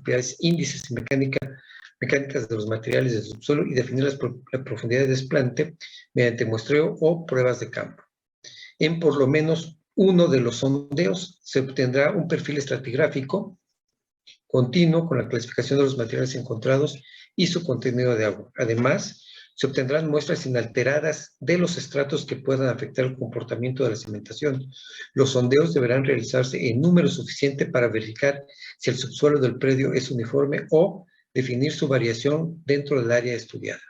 propiedades, índices y mecánicas de los materiales del subsuelo y definir la profundidad de desplante mediante muestreo o pruebas de campo. En por lo menos uno de los sondeos se obtendrá un perfil estratigráfico continuo con la clasificación de los materiales encontrados y su contenido de agua. Además, se obtendrán muestras inalteradas de los estratos que puedan afectar el comportamiento de la cimentación. Los sondeos deberán realizarse en número suficiente para verificar si el subsuelo del predio es uniforme o definir su variación dentro del área estudiada.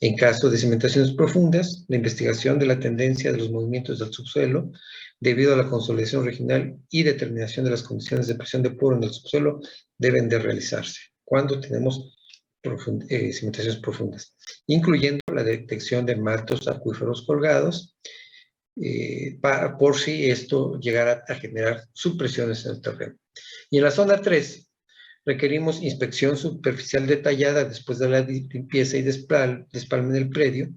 En caso de cimentaciones profundas, la investigación de la tendencia de los movimientos del subsuelo, debido a la consolidación regional y determinación de las condiciones de presión de poro en el subsuelo, deben de realizarse cuando tenemos cimentaciones profundas, incluyendo la detección de mantos acuíferos colgados, por si esto llegara a generar subpresiones en el terreno. Y en la zona 3, requerimos inspección superficial detallada después de la limpieza y despalme del predio,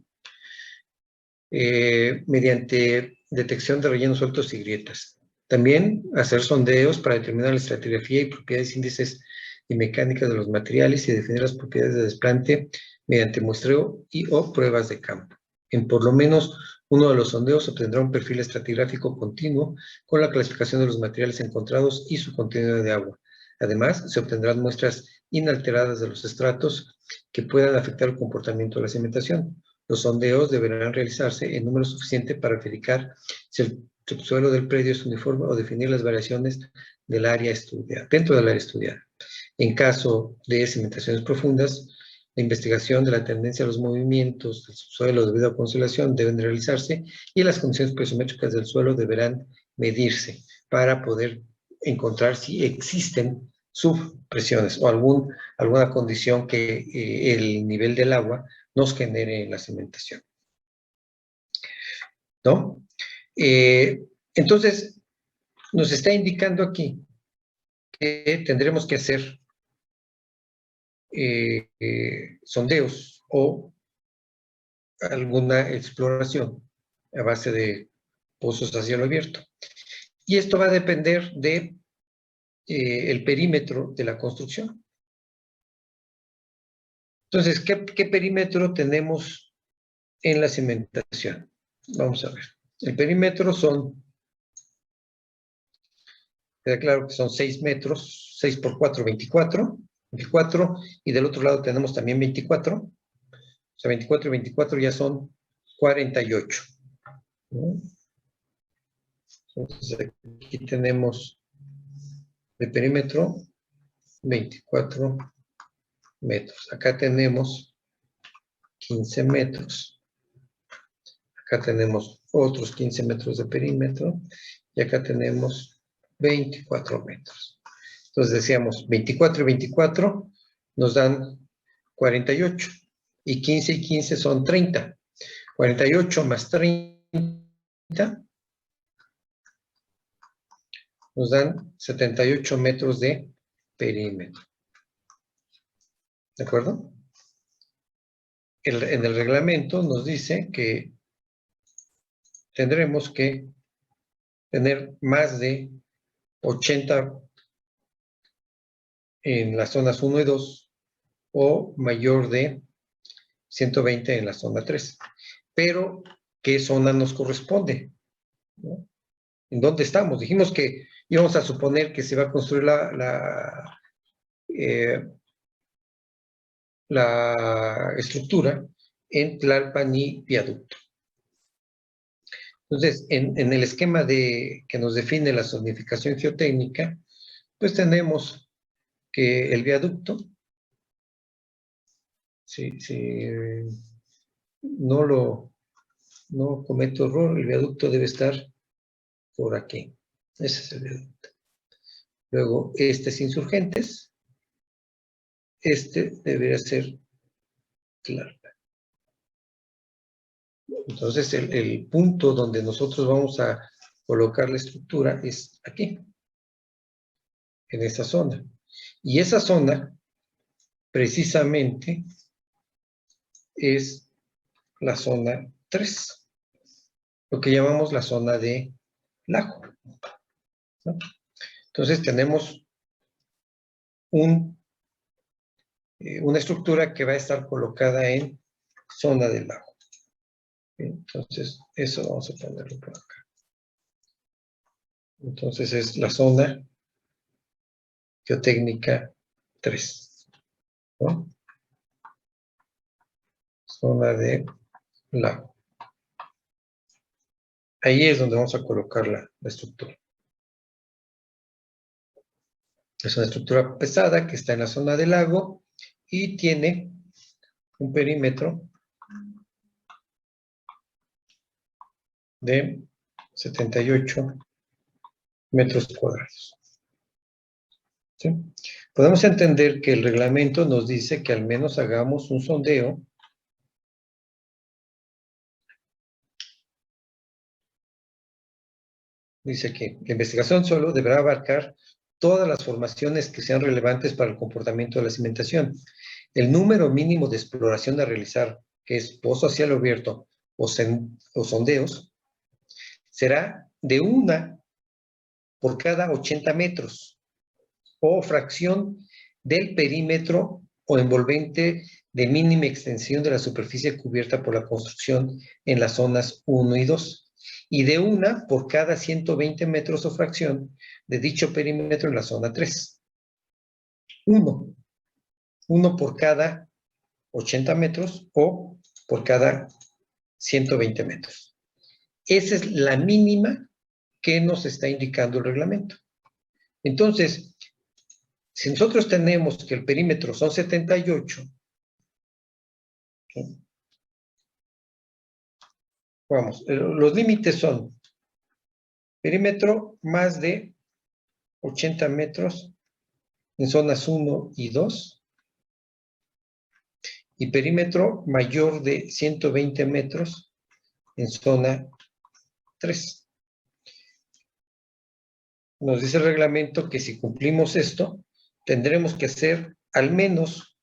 mediante detección de rellenos sueltos y grietas. También hacer sondeos para determinar la estratigrafía y propiedades, índices y mecánicas de los materiales y definir las propiedades de desplante mediante muestreo y o pruebas de campo. En por lo menos uno de los sondeos obtendrá un perfil estratigráfico continuo con la clasificación de los materiales encontrados y su contenido de agua. Además, se obtendrán muestras inalteradas de los estratos que puedan afectar el comportamiento de la cimentación. Los sondeos deberán realizarse en número suficiente para verificar si el subsuelo del predio es uniforme o definir las variaciones del área estudiada, dentro del área estudiada. En caso de cimentaciones profundas, la investigación de la tendencia a los movimientos del subsuelo debido a consolidación deben realizarse y las condiciones presiométricas del suelo deberán medirse para poder encontrar si existen subpresiones o alguna condición que el nivel del agua nos genere en la cimentación, ¿no? Entonces, nos está indicando aquí que tendremos que hacer sondeos o alguna exploración a base de pozos a cielo abierto. Y esto va a depender de el perímetro de la construcción. Entonces, ¿qué perímetro tenemos en la cimentación? Vamos a ver. El perímetro queda claro que son 6 metros, 6 por 4, 24, y del otro lado tenemos también 24, o sea, 24 y 24 ya son 48. ¿No? Entonces, aquí tenemos de perímetro 24 metros. Acá tenemos 15 metros. Acá tenemos otros 15 metros de perímetro. Y acá tenemos 24 metros. Entonces decíamos 24 y 24 nos dan 48. Y 15 y 15 son 30. 48 más 30 nos dan 78 metros de perímetro. ¿De acuerdo? En el reglamento nos dice que tendremos que tener más de 80 en las zonas 1 y 2 o mayor de 120 en la zona 3. Pero, ¿qué zona nos corresponde? ¿No? ¿En dónde estamos? Dijimos que íbamos a suponer que se va a construir la estructura en Tlalpan y Viaducto. Entonces, en el esquema que nos define la zonificación geotécnica, pues tenemos que el viaducto, si no cometo error, el viaducto debe estar por aquí. Ese es el viaducto. Luego, este es Insurgentes. Este debería ser Tlalpan. Entonces, el punto donde nosotros vamos a colocar la estructura es aquí, en esa zona. Y esa zona, precisamente, es la zona 3, lo que llamamos la zona de Lajo, ¿no? Entonces, tenemos una estructura que va a estar colocada en zona del lago. Entonces, eso vamos a ponerlo por acá. Entonces, es la zona geotécnica 3, ¿no? Zona de lago. Ahí es donde vamos a colocar la estructura. Es una estructura pesada que está en la zona del lago y tiene un perímetro de 78 metros cuadrados. ¿Sí? Podemos entender que el reglamento nos dice que al menos hagamos un sondeo dice que la investigación solo deberá abarcar todas las formaciones que sean relevantes para el comportamiento de la cimentación. El número mínimo de exploración a realizar, que es pozo a cielo abierto o sondeos, será de una por cada 80 metros o fracción del perímetro o envolvente de mínima extensión de la superficie cubierta por la construcción en las zonas 1 y 2. Y de una por cada 120 metros o fracción de dicho perímetro en la zona 3. Uno por cada 80 metros o por cada 120 metros. Esa es la mínima que nos está indicando el reglamento. Entonces, si nosotros tenemos que el perímetro son 78, ¿sí? Vamos, los límites son perímetro más de 80 metros en zonas 1 y 2 y perímetro mayor de 120 metros en zona 3. Nos dice el reglamento que si cumplimos esto, tendremos que hacer al menos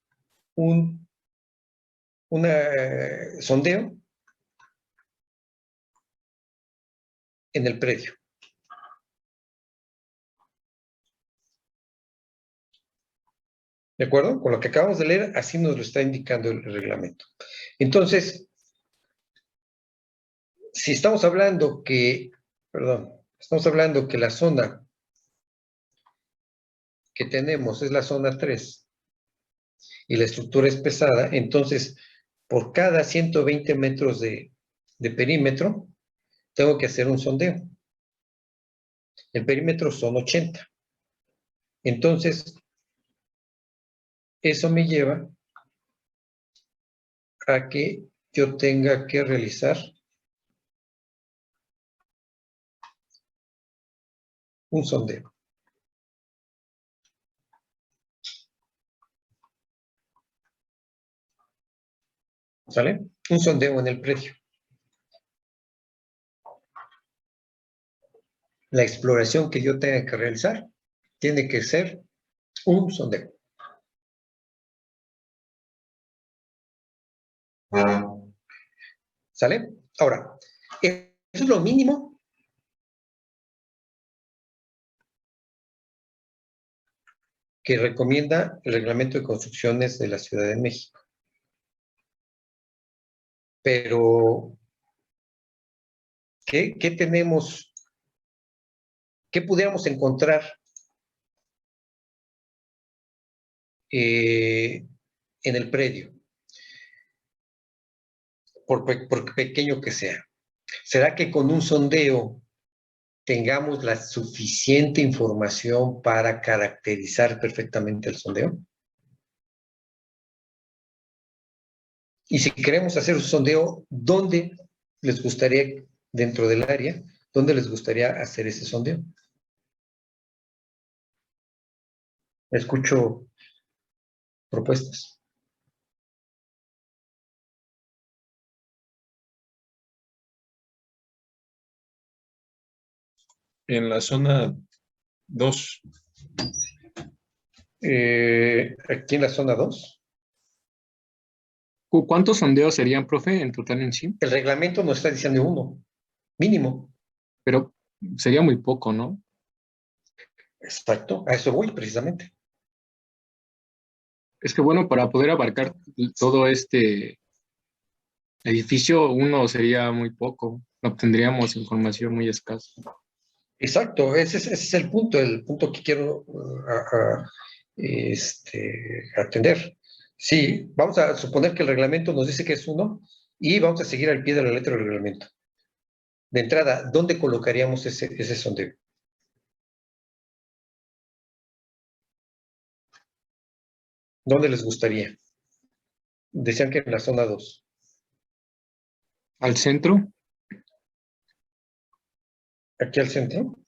un sondeo en el predio. ¿De acuerdo? Con lo que acabamos de leer, así nos lo está indicando el reglamento. Entonces, si estamos hablando que, estamos hablando que la zona que tenemos es la zona 3 y la estructura es pesada, entonces, por cada 120 metros de perímetro, tengo que hacer un sondeo. El perímetro son 80. Entonces, eso me lleva a que yo tenga que realizar un sondeo. ¿Sale? Un sondeo en el predio. La exploración que yo tenga que realizar tiene que ser un sondeo. ¿Sale? Ahora, eso es lo mínimo que recomienda el Reglamento de Construcciones de la Ciudad de México. Pero, ¿qué tenemos? ¿Qué pudiéramos encontrar en el predio? Por pequeño que sea. ¿Será que con un sondeo tengamos la suficiente información para caracterizar perfectamente el sondeo? Y si queremos hacer un sondeo, ¿dónde les gustaría, dentro del área, dónde les gustaría hacer ese sondeo? Escucho propuestas. En la zona 2. Aquí en la zona 2. ¿Cuántos sondeos serían, profe, en total en sí? El reglamento nos está diciendo 1, mínimo. Pero sería muy poco, ¿no? Exacto, a eso voy precisamente. Es que bueno, para poder abarcar todo este edificio, uno sería muy poco. Obtendríamos información muy escasa. Exacto, ese es el punto que quiero atender. Sí, vamos a suponer que el reglamento nos dice que es 1 y vamos a seguir al pie de la letra del reglamento. De entrada, ¿dónde colocaríamos ese sondeo? ¿Dónde les gustaría? Decían que en la zona 2. Al centro, Aquí al centro.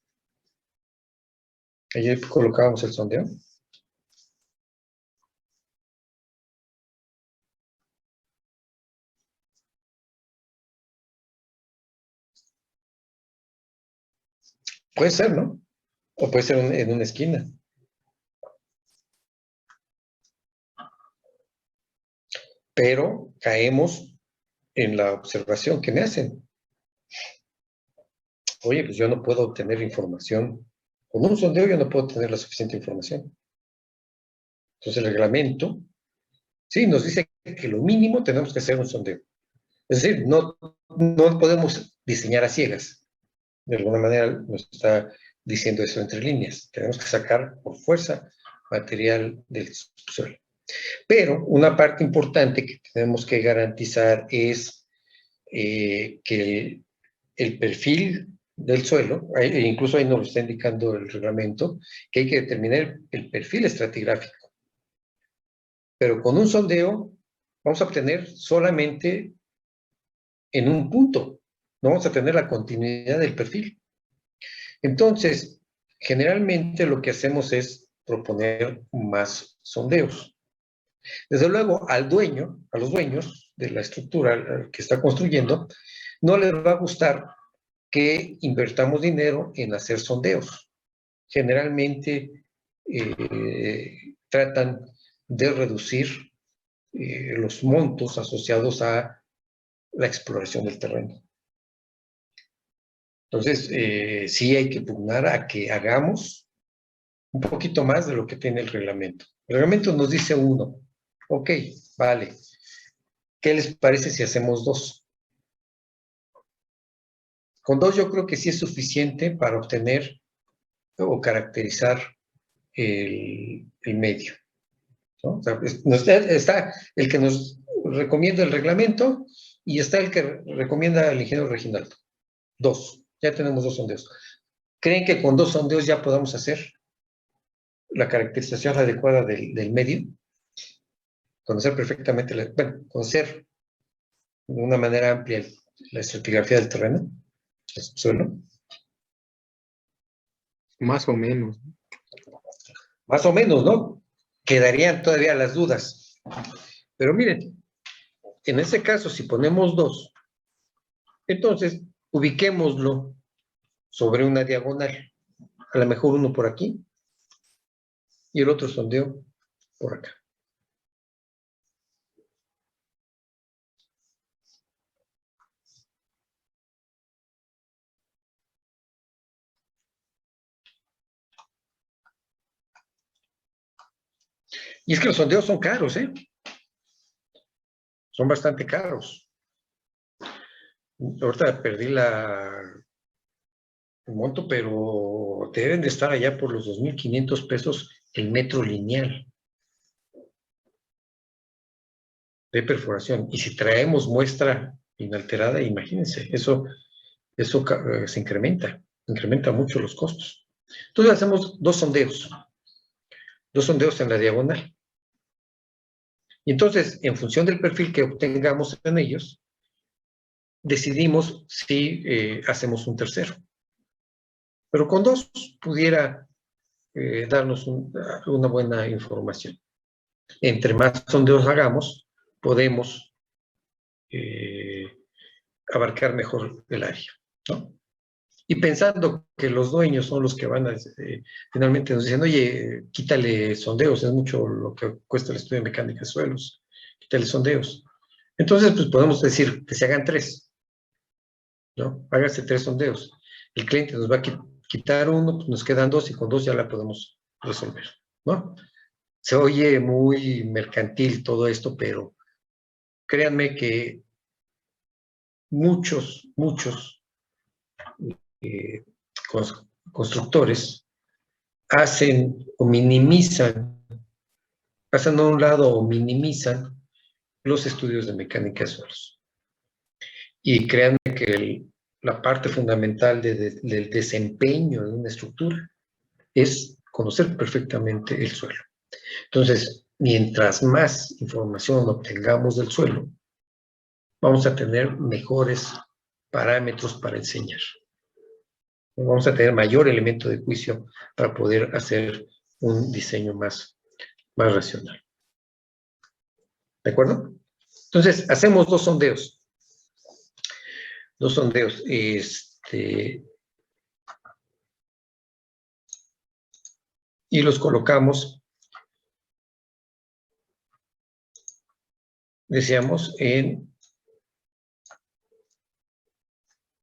Allí colocábamos el sondeo. Puede ser, ¿no? O puede ser en una esquina. Pero caemos en la observación que me hacen. Oye, pues yo no puedo obtener información. Con un sondeo yo no puedo tener la suficiente información. Entonces el reglamento, sí, nos dice que lo mínimo tenemos que hacer un sondeo. Es decir, no podemos diseñar a ciegas. De alguna manera nos está diciendo eso entre líneas. Tenemos que sacar por fuerza material del suelo. Pero una parte importante que tenemos que garantizar es que el perfil del suelo, incluso ahí nos lo está indicando el reglamento, que hay que determinar el perfil estratigráfico. Pero con un sondeo vamos a obtener solamente en un punto, no vamos a tener la continuidad del perfil. Entonces, generalmente lo que hacemos es proponer más sondeos. Desde luego, a los dueños de la estructura que está construyendo, no les va a gustar que invertamos dinero en hacer sondeos. Generalmente tratan de reducir los montos asociados a la exploración del terreno. Entonces, sí hay que pugnar a que hagamos un poquito más de lo que tiene el reglamento. El reglamento nos dice 1. Ok, vale. ¿Qué les parece si hacemos 2? Con 2 yo creo que sí es suficiente para obtener o caracterizar el medio, ¿no? O sea, está el que nos recomienda el reglamento y está el que recomienda el ingeniero Reginaldo. 2. Ya tenemos 2 sondeos. ¿Creen que con 2 sondeos ya podamos hacer la caracterización adecuada del medio? Conocer perfectamente, conocer de una manera amplia la estratigrafía del terreno, el suelo. más o menos. Más o menos, ¿no? Quedarían todavía las dudas. Pero miren, en ese caso, si ponemos 2, entonces ubiquémoslo sobre una diagonal. A lo mejor uno por aquí y el otro sondeo por acá. Y es que los sondeos son caros, ¿eh? Son bastante caros. Ahorita perdí el monto, pero deben de estar allá por los 2,500 pesos el metro lineal de perforación. Y si traemos muestra inalterada, imagínense, eso se incrementa mucho los costos. Entonces hacemos 2 sondeos en la diagonal. Y entonces, en función del perfil que obtengamos en ellos, decidimos si hacemos un tercero. Pero con 2 pudiera darnos una buena información. Entre más sondeos hagamos, podemos abarcar mejor el área, ¿no? Y pensando que los dueños son los que van a, finalmente nos dicen, oye, quítale sondeos, es mucho lo que cuesta el estudio de mecánica de suelos, quítale sondeos. Entonces, pues podemos decir que se hagan 3, ¿no? Hágase 3 sondeos. El cliente nos va a quitar 1, pues nos quedan 2 y con 2 ya la podemos resolver, ¿no? Se oye muy mercantil todo esto, pero créanme que muchos eh, constructores hacen o minimizan, pasan a un lado o minimizan los estudios de mecánica de suelos. Y créanme que la parte fundamental del desempeño de una estructura es conocer perfectamente el suelo. Entonces, mientras más información obtengamos del suelo, vamos a tener mejores parámetros para enseñar. Vamos a tener mayor elemento de juicio para poder hacer un diseño más racional. ¿De acuerdo? Entonces, hacemos dos sondeos. Y los colocamos, decíamos, en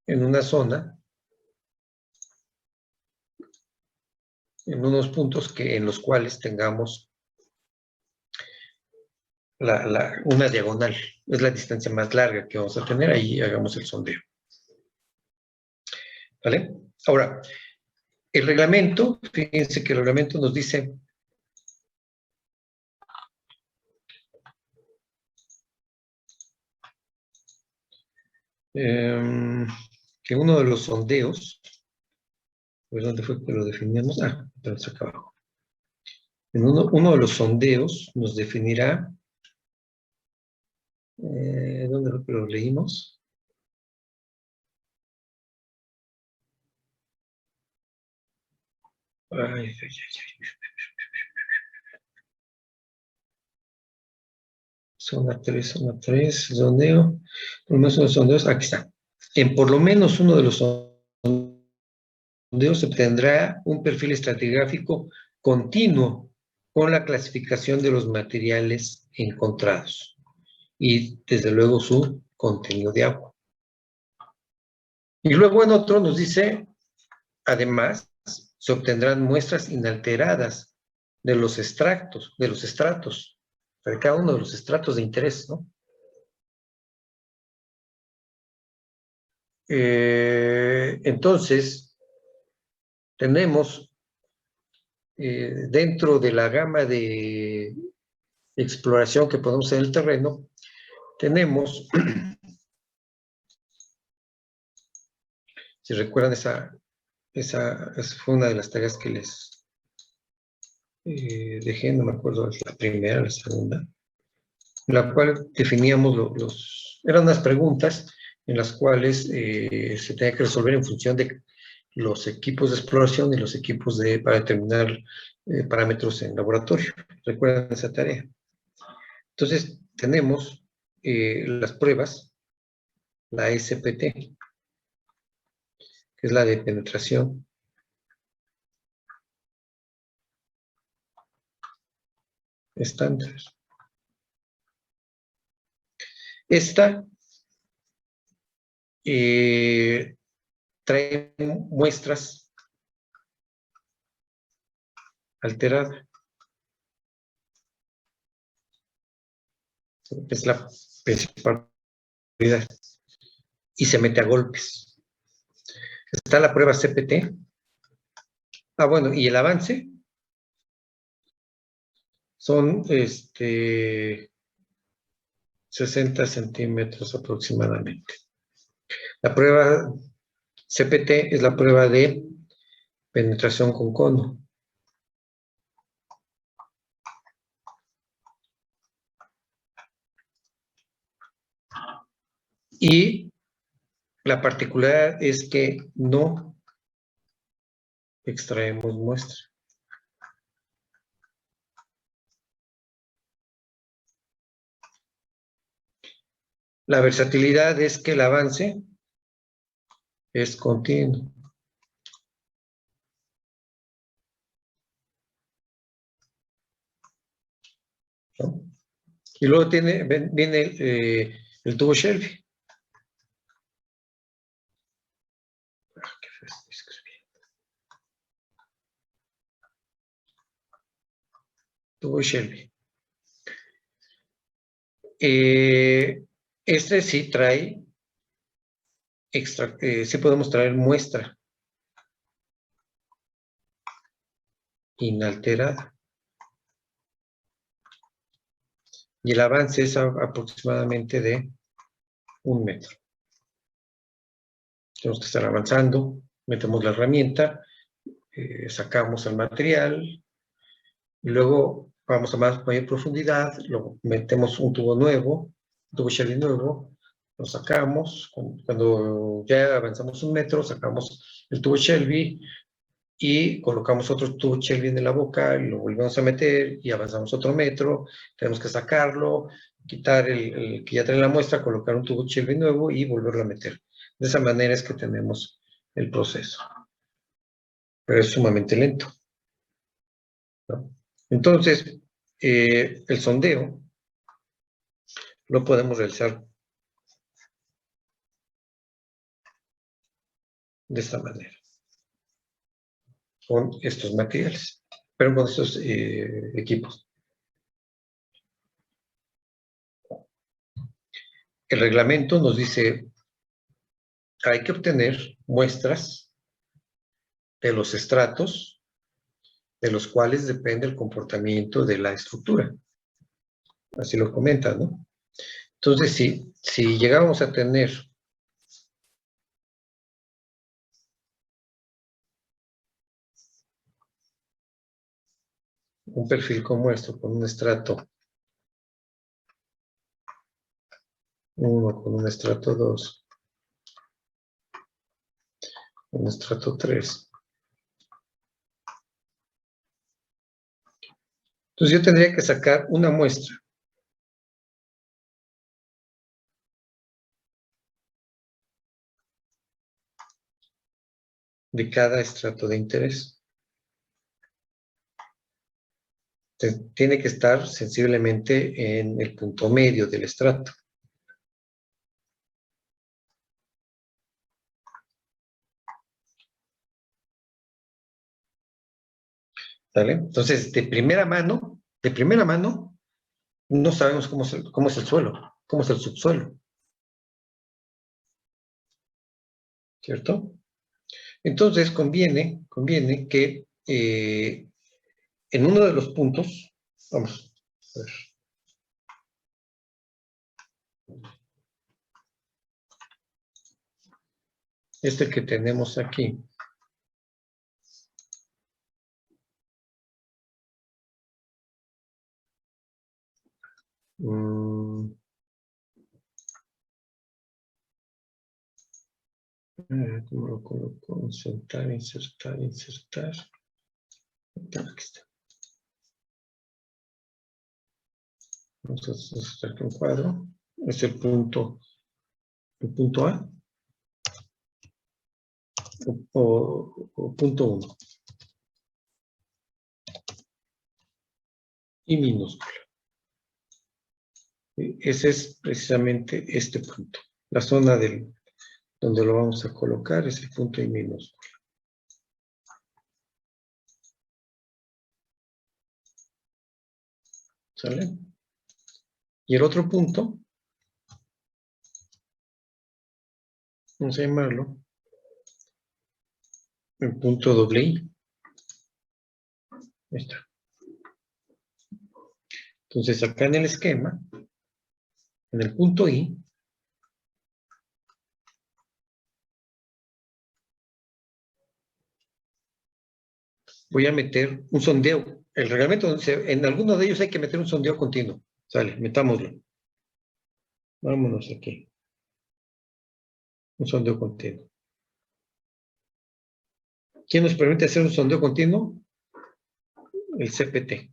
una zona, en unos puntos en los cuales tengamos una diagonal. Es la distancia más larga que vamos a tener. Ahí hagamos el sondeo. ¿Vale? Ahora, el reglamento, fíjense que el reglamento nos dice que uno de los sondeos, pues ¿dónde fue que lo definimos? Entonces acá abajo. En uno de los sondeos nos definirá, ¿dónde fue que lo leímos? Zona 3, sondeo. Por lo menos uno de los sondeos, aquí está. En por lo menos uno de los sondeos se obtendrá un perfil estratigráfico continuo con la clasificación de los materiales encontrados y, desde luego, su contenido de agua. Y luego en otro nos dice, además, se obtendrán muestras inalteradas de los estratos, de cada uno de los estratos de interés, ¿no? Entonces, tenemos dentro de la gama de exploración que podemos hacer en el terreno, tenemos, si recuerdan, esa fue una de las tareas que les dejé, no me acuerdo, es la primera, la segunda, en la cual definíamos eran unas preguntas en las cuales se tenía que resolver en función de los equipos de exploración y los equipos para determinar parámetros en laboratorio. ¿Recuerdan esa tarea? Entonces, tenemos las pruebas, la SPT, que es la de penetración. Estándar. Esta trae muestras alteradas. Es la principal prioridad. Y se mete a golpes. Está la prueba CPT. Bueno, y el avance son 60 centímetros aproximadamente. La prueba CPT es la prueba de penetración con cono. Y la particularidad es que no extraemos muestra. La versatilidad es que el avance es continuo. ¿No? Y luego viene el tubo Shelby. tubo Shelby. Este sí trae sí podemos traer muestra inalterada. Y el avance es aproximadamente de 1 metro. Tenemos que estar avanzando, metemos la herramienta, sacamos el material, y luego vamos a mayor profundidad, luego metemos un tubo nuevo, un tubo Shelby nuevo, lo sacamos, cuando ya avanzamos 1 metro, sacamos el tubo Shelby y colocamos otro tubo Shelby en la boca, y lo volvemos a meter y avanzamos otro metro, tenemos que sacarlo, quitar el que ya trae la muestra, colocar un tubo Shelby nuevo y volverlo a meter. De esa manera es que tenemos el proceso. Pero es sumamente lento, ¿no? Entonces, el sondeo lo podemos realizar de esta manera, con estos materiales, pero con estos equipos. El reglamento nos dice, hay que obtener muestras de los estratos de los cuales depende el comportamiento de la estructura. Así lo comenta, ¿no? Entonces, si llegamos a tener un perfil como esto, con un estrato 1, con un estrato 2, un estrato 3. Entonces yo tendría que sacar una muestra de cada estrato de interés. Tiene que estar sensiblemente en el punto medio del estrato. ¿Vale? Entonces, de primera mano, no sabemos cómo es el suelo, cómo es el subsuelo. ¿Cierto? Entonces, conviene que en uno de los puntos, vamos a ver. Este que tenemos aquí. ¿Cómo lo coloco? Insertar. Aquí está. Vamos a hacer un cuadro. Es el punto A o punto 1. Y minúscula. Ese es precisamente este punto. La zona donde lo vamos a colocar es el punto I minúscula. ¿Sale? Y el otro punto, vamos a llamarlo el punto doble I. Ahí está. Entonces, acá en el esquema, en el punto I, voy a meter un sondeo. El reglamento, en alguno de ellos hay que meter un sondeo continuo. Sale, metámoslo. Vámonos aquí. Un sondeo continuo. ¿Quién nos permite hacer un sondeo continuo? El CPT.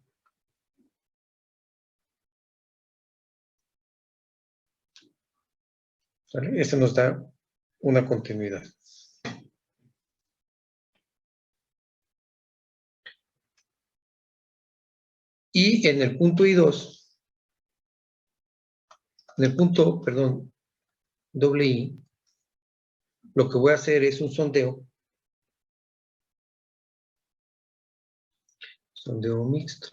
¿Sale? Ese nos da una continuidad. Y en el punto I2, en el punto, perdón, doble I, lo que voy a hacer es un sondeo mixto.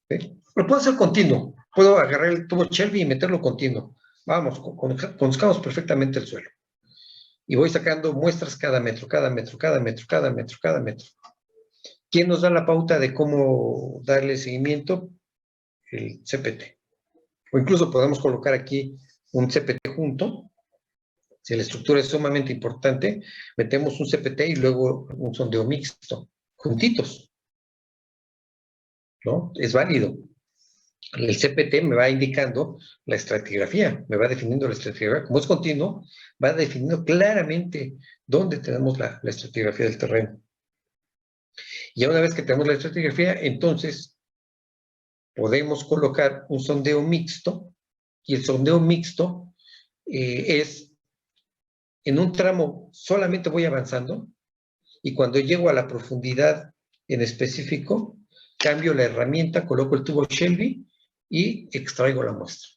¿Sí? Lo puedo hacer continuo. Puedo agarrar el tubo Shelby y meterlo continuo. Vamos, conozcamos perfectamente el suelo. Y voy sacando muestras cada metro, cada metro, cada metro, cada metro, cada metro. ¿Quién nos da la pauta de cómo darle seguimiento? El CPT. O incluso podemos colocar aquí un CPT junto. Si la estructura es sumamente importante, metemos un CPT y luego un sondeo mixto, juntitos, ¿no? Es válido. El CPT me va indicando la estratigrafía, me va definiendo la estratigrafía. Como es continuo, va definiendo claramente dónde tenemos la estratigrafía del terreno. Y una vez que tenemos la estratigrafía, entonces podemos colocar un sondeo mixto, y el sondeo mixto es en un tramo solamente voy avanzando, y cuando llego a la profundidad en específico, cambio la herramienta, coloco el tubo Shelby y extraigo la muestra.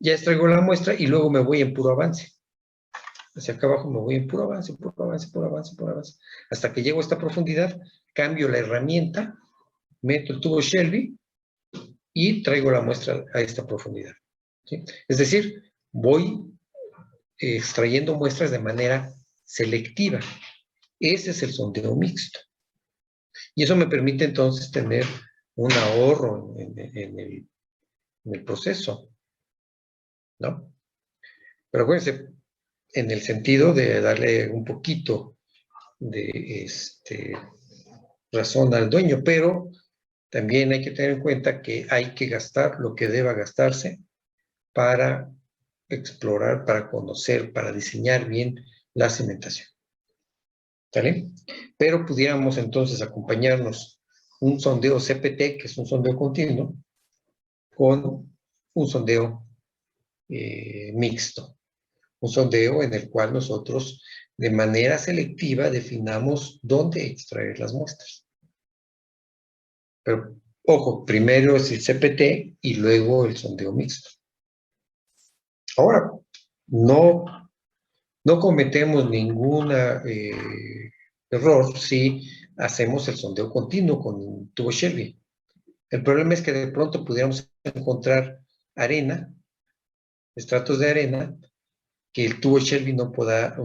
Ya extraigo la muestra y luego me voy en puro avance. Hacia acá abajo me voy en puro avance, puro avance, puro avance, puro avance. Hasta que llego a esta profundidad, cambio la herramienta, meto el tubo Shelby y traigo la muestra a esta profundidad. ¿Sí? Es decir, voy extrayendo muestras de manera selectiva. Ese es el sondeo mixto. Y eso me permite entonces tener un ahorro en el proceso, ¿no? Pero acuérdense, en el sentido de darle un poquito de razón al dueño, pero también hay que tener en cuenta que hay que gastar lo que deba gastarse para explorar, para conocer, para diseñar bien la cimentación. ¿Vale? Pero pudiéramos entonces acompañarnos un sondeo CPT, que es un sondeo continuo, con un sondeo mixto. Un sondeo en el cual nosotros de manera selectiva definamos dónde extraer las muestras. Pero, ojo, primero es el CPT y luego el sondeo mixto. Ahora, no cometemos ningún error si hacemos el sondeo continuo con tubo Shelby. El problema es que de pronto pudiéramos encontrar arena, estratos de arena, que el tubo Shelby no podrá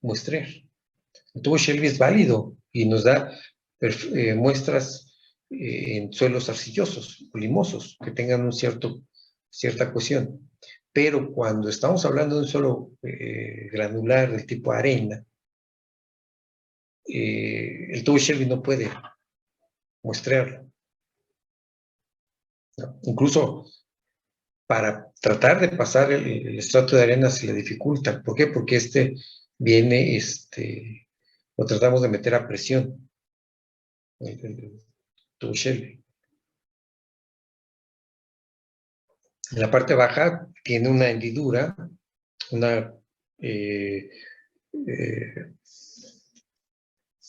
muestrear. El tubo Shelby es válido y nos da muestras en suelos arcillosos, limosos, que tengan cierta cohesión. Pero cuando estamos hablando de un suelo granular del tipo arena, el tubo Shelby no puede muestrearlo, ¿no? Incluso para tratar de pasar el estrato de arena se le dificulta. ¿Por qué? Porque viene, lo tratamos de meter a presión, el tubo Shelby. En la parte baja tiene una hendidura,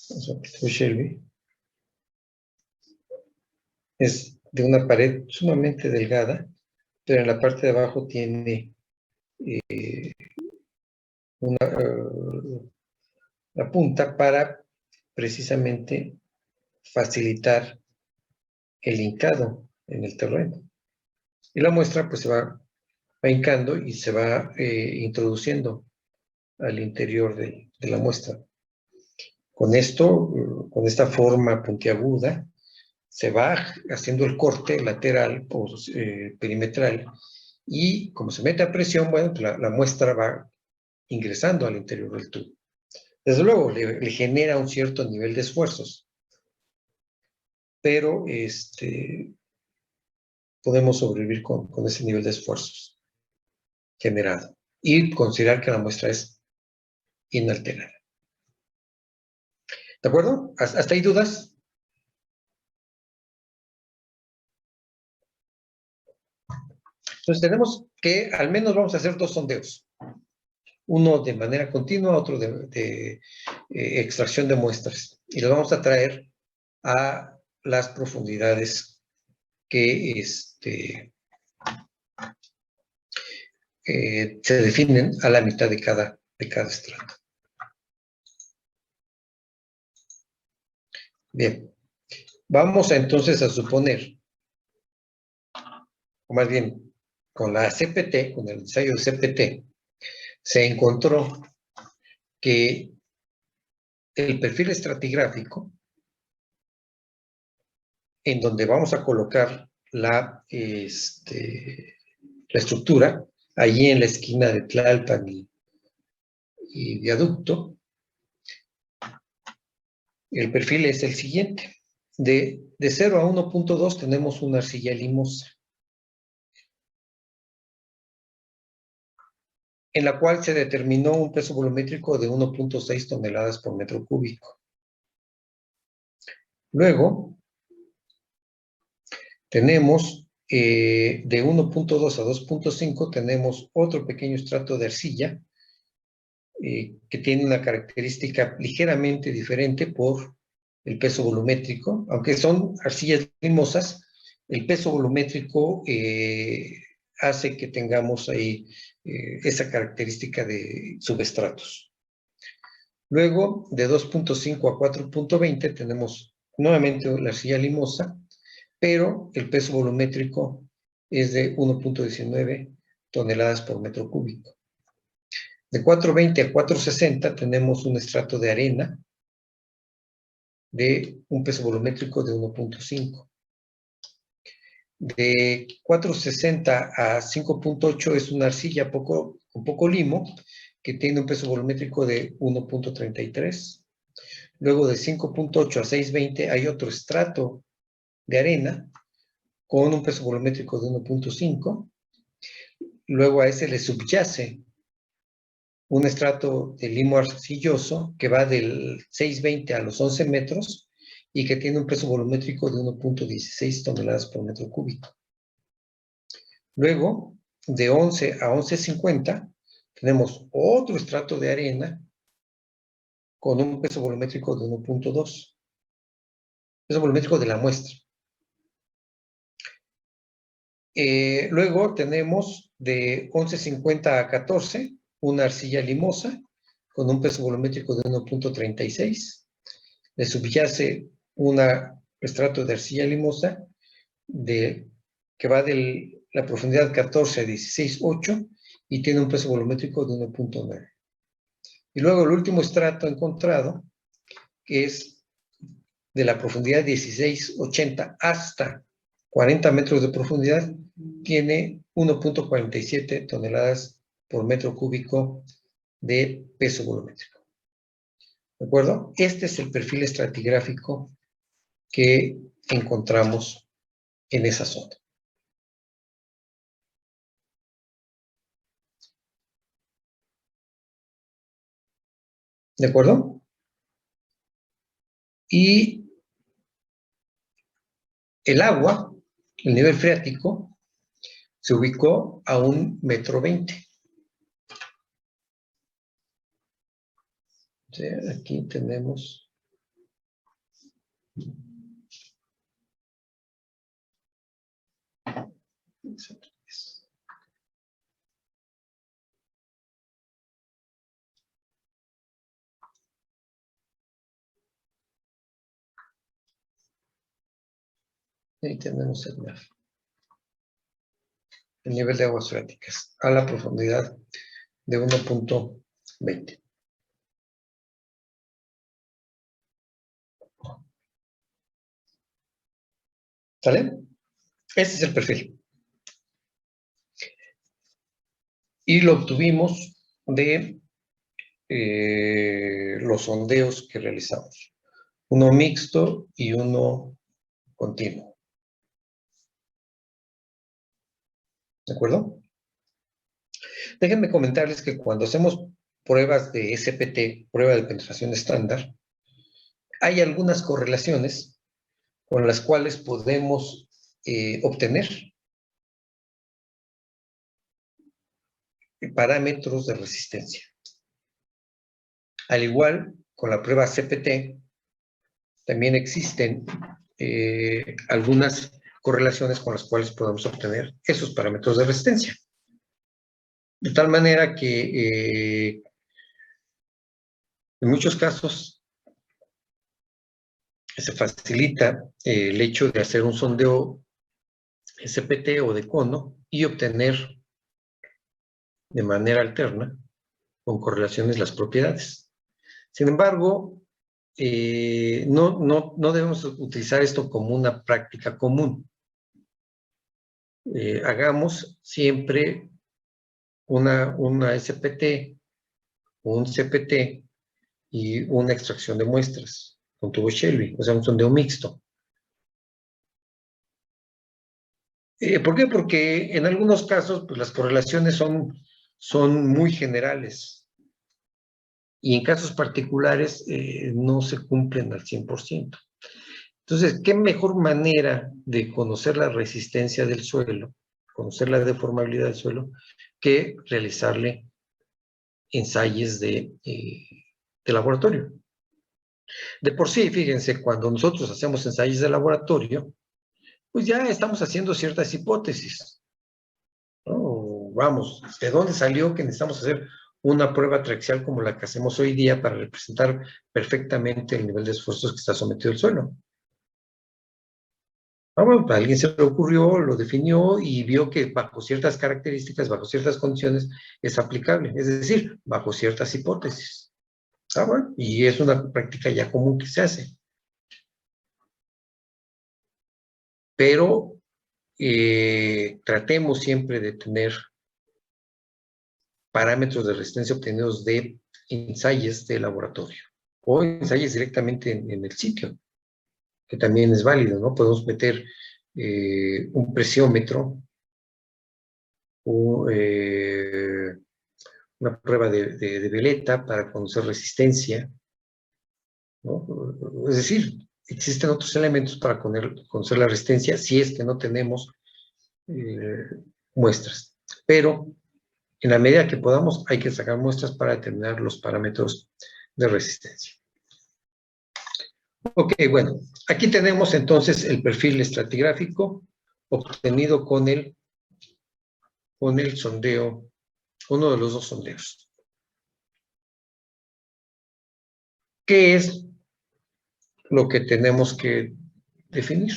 Shelby es de una pared sumamente delgada, pero en la parte de abajo tiene la punta para precisamente facilitar el hincado en el terreno. Y la muestra pues se va hincando y se va introduciendo al interior de la muestra. Con esto, con esta forma puntiaguda, se va haciendo el corte lateral o perimetral y como se mete a presión, bueno, la muestra va ingresando al interior del tubo. Desde luego, le genera un cierto nivel de esfuerzos, pero podemos sobrevivir con ese nivel de esfuerzos generado y considerar que la muestra es inalterada. ¿De acuerdo? ¿Hasta ahí dudas? Entonces tenemos que al menos vamos a hacer 2 sondeos. Uno de manera continua, otro de extracción de muestras. Y los vamos a traer a las profundidades que se definen a la mitad de cada estrato. Bien. Vamos entonces a suponer, o más bien, con la CPT, con el ensayo de CPT, se encontró que el perfil estratigráfico, en donde vamos a colocar la estructura, allí en la esquina de Tlalpan y Viaducto, el perfil es el siguiente. De 0 a 1.2 tenemos una arcilla limosa, en la cual se determinó un peso volumétrico de 1.6 toneladas por metro cúbico. Luego, tenemos de 1.2 a 2.5, tenemos otro pequeño estrato de arcilla que tiene una característica ligeramente diferente por el peso volumétrico. Aunque son arcillas limosas, el peso volumétrico hace que tengamos ahí esa característica de subestratos. Luego, de 2.5 a 4.20 tenemos nuevamente la arcilla limosa, pero el peso volumétrico es de 1.19 toneladas por metro cúbico. De 420 a 460 tenemos un estrato de arena de un peso volumétrico de 1.5. De 460 a 5.8 es una arcilla con poco limo, que tiene un peso volumétrico de 1.33. Luego de 5.8 a 6.20 hay otro estrato de arena con un peso volumétrico de 1.5. Luego a ese le subyace un estrato de limo arcilloso que va del 6.20 a los 11 metros y que tiene un peso volumétrico de 1.16 toneladas por metro cúbico. Luego, de 11 a 11.50, tenemos otro estrato de arena con un peso volumétrico de 1.2. Peso volumétrico de la muestra. Luego tenemos de 11.50 a 14 una arcilla limosa con un peso volumétrico de 1.36. Le subyace un estrato de arcilla limosa que va de la profundidad 14 a 16.8 y tiene un peso volumétrico de 1.9. Y luego el último estrato encontrado, que es de la profundidad 16.80 hasta 40 metros de profundidad, tiene 1.47 toneladas por metro cúbico de peso volumétrico. ¿De acuerdo? Este es el perfil estratigráfico que encontramos en esa zona. ¿De acuerdo? Y el agua, el nivel freático, se ubicó a 1,20 metros. O sea, aquí tenemos... Ahí tenemos el nivel de aguas freáticas a la profundidad de 1.20. ¿Sale? Este es el perfil. Y lo obtuvimos de los sondeos que realizamos. Uno mixto y uno continuo. ¿De acuerdo? Déjenme comentarles que cuando hacemos pruebas de SPT, prueba de penetración estándar, hay algunas correlaciones con las cuales podemos obtener parámetros de resistencia. Al igual, con la prueba CPT, también existen algunas correlaciones con las cuales podemos obtener esos parámetros de resistencia. De tal manera que en muchos casos se facilita el hecho de hacer un sondeo SPT o de cono y obtener de manera alterna con correlaciones las propiedades. Sin embargo, no debemos utilizar esto como una práctica común. Hagamos siempre una SPT, un CPT y una extracción de muestras con tubo Shelby, o sea, un sondeo mixto. ¿Por qué? Porque en algunos casos pues, las correlaciones son muy generales y en casos particulares no se cumplen al 100%. Entonces, ¿qué mejor manera de conocer la resistencia del suelo, conocer la deformabilidad del suelo, que realizarle ensayos de laboratorio? De por sí, fíjense, cuando nosotros hacemos ensayos de laboratorio, pues ya estamos haciendo ciertas hipótesis, ¿no? Vamos, ¿de dónde salió que necesitamos hacer una prueba triaxial como la que hacemos hoy día para representar perfectamente el nivel de esfuerzos que está sometido el suelo? Bueno, a alguien se le ocurrió, lo definió y vio que bajo ciertas características, bajo ciertas condiciones, es aplicable. Es decir, bajo ciertas hipótesis. Bueno, y es una práctica ya común que se hace. Pero tratemos siempre de tener parámetros de resistencia obtenidos de ensayos de laboratorio o ensayos directamente en el sitio, que también es válido, ¿no? Podemos meter un presiómetro o una prueba de veleta para conocer resistencia, ¿no? Es decir, existen otros elementos para conocer la resistencia si es que no tenemos muestras. Pero en la medida que podamos, hay que sacar muestras para determinar los parámetros de resistencia. Ok, bueno, aquí tenemos entonces el perfil estratigráfico obtenido con el sondeo, uno de los dos sondeos. ¿Qué es lo que tenemos que definir?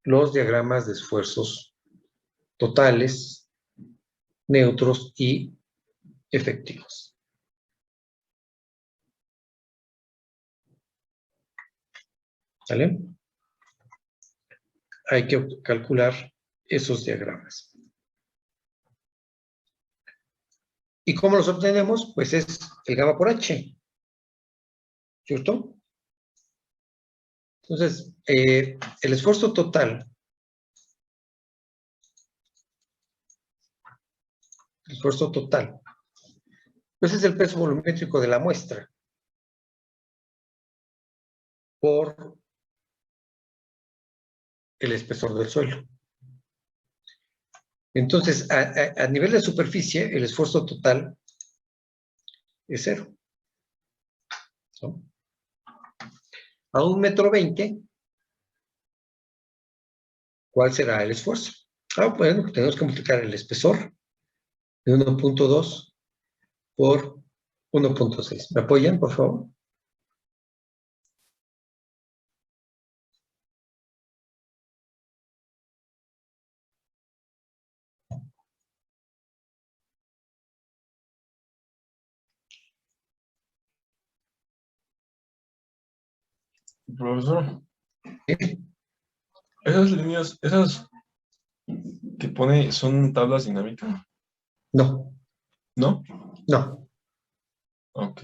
Los diagramas de esfuerzos totales, neutros y efectivos. ¿Sale? Hay que calcular esos diagramas. ¿Y cómo los obtenemos? Pues es el gamma por H. ¿Cierto? Entonces, el esfuerzo total, pues es el peso volumétrico de la muestra por el espesor del suelo. Entonces, a nivel de superficie, el esfuerzo total es 0. ¿No? A 1,20 m, ¿cuál será el esfuerzo? Bueno, tenemos que multiplicar el espesor de 1.2 por 1.6. ¿Me apoyan, por favor? Profesor, ¿Sí? esas líneas, esas que pone, ¿son tablas dinámicas? No, ¿No? no. Ok.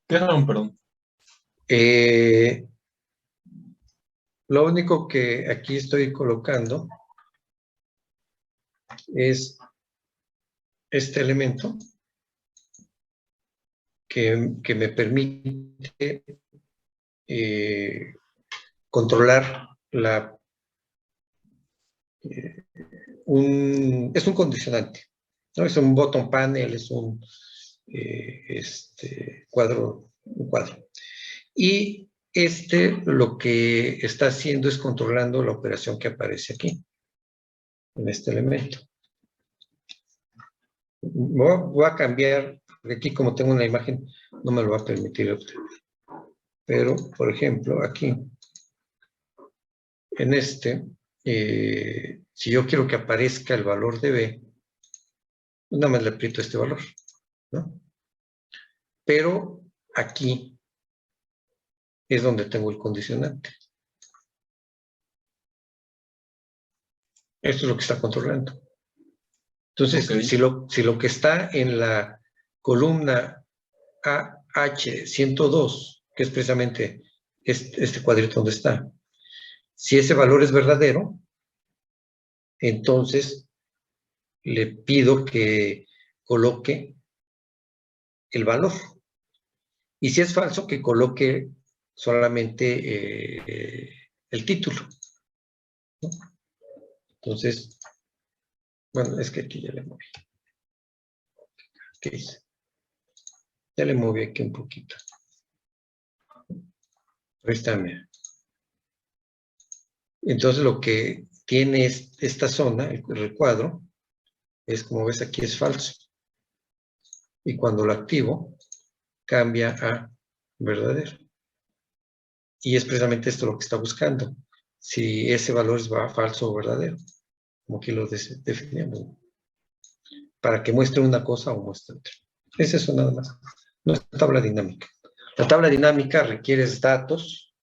¿Qué son, perdón? Lo único que aquí estoy colocando es este elemento que me permite controlar es un condicionante, ¿no? Es un bottom panel, es un cuadro. Y lo que está haciendo es controlando la operación que aparece aquí, en este elemento. Voy a cambiar, porque aquí como tengo una imagen, no me lo va a permitir obtener. Pero, por ejemplo, aquí, en si yo quiero que aparezca el valor de B, nada más le aprieto este valor, ¿no? Pero aquí es donde tengo el condicionante. Esto es lo que está controlando. Entonces, Ok. si lo que está en la columna AH102, que es precisamente este cuadrito donde está, si ese valor es verdadero, entonces le pido que coloque el valor. Y si es falso, que coloque solamente el título, ¿no? Entonces, bueno, es que aquí ya le moví. ¿Qué hice? Ya le moví aquí un poquito. Ahí está, mira. Entonces lo que tiene esta zona, el recuadro, es como ves aquí es falso. Y cuando lo activo, cambia a verdadero. Y es precisamente esto lo que está buscando. Si ese valor es falso o verdadero. Como aquí lo definimos. Para que muestre una cosa o muestre otra. Es eso nada más. No es tabla dinámica. La tabla dinámica requiere datos,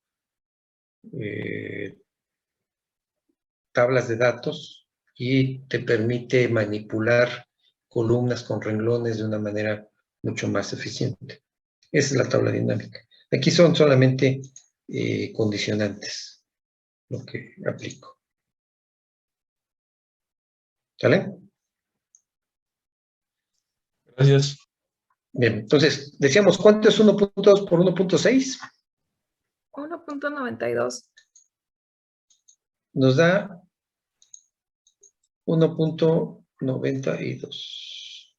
tablas de datos, y te permite manipular columnas con renglones de una manera mucho más eficiente. Esa es la tabla dinámica. Aquí son solamente condicionantes lo que aplico. ¿Sale? Gracias. Bien, entonces, decíamos, ¿cuánto es 1.2 por 1.6? 1.92. Nos da 1.92.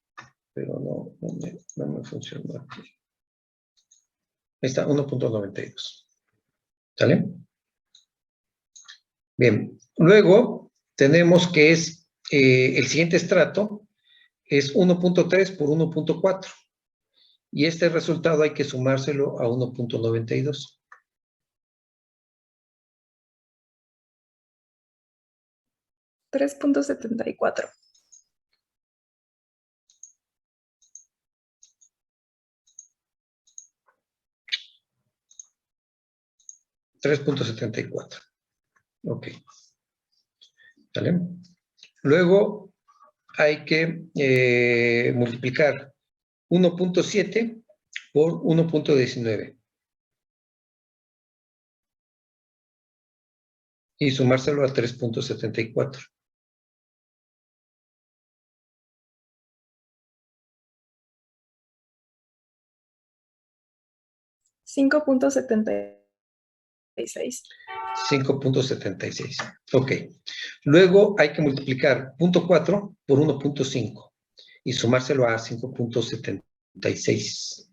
Pero no me funcionó aquí. Ahí está, 1.92. ¿Sale? Bien, luego tenemos que es el siguiente estrato es 1.3 por 1.4. Y este resultado hay que sumárselo a 1.92. $3.74. 3.74. Ok. ¿Sale? Luego hay que multiplicar 1.7 por 1.19. Y sumárselo a 3.74. $5.76. 5.76. Ok. Luego hay que multiplicar 0.4 por 1.5 y sumárselo a 5.76.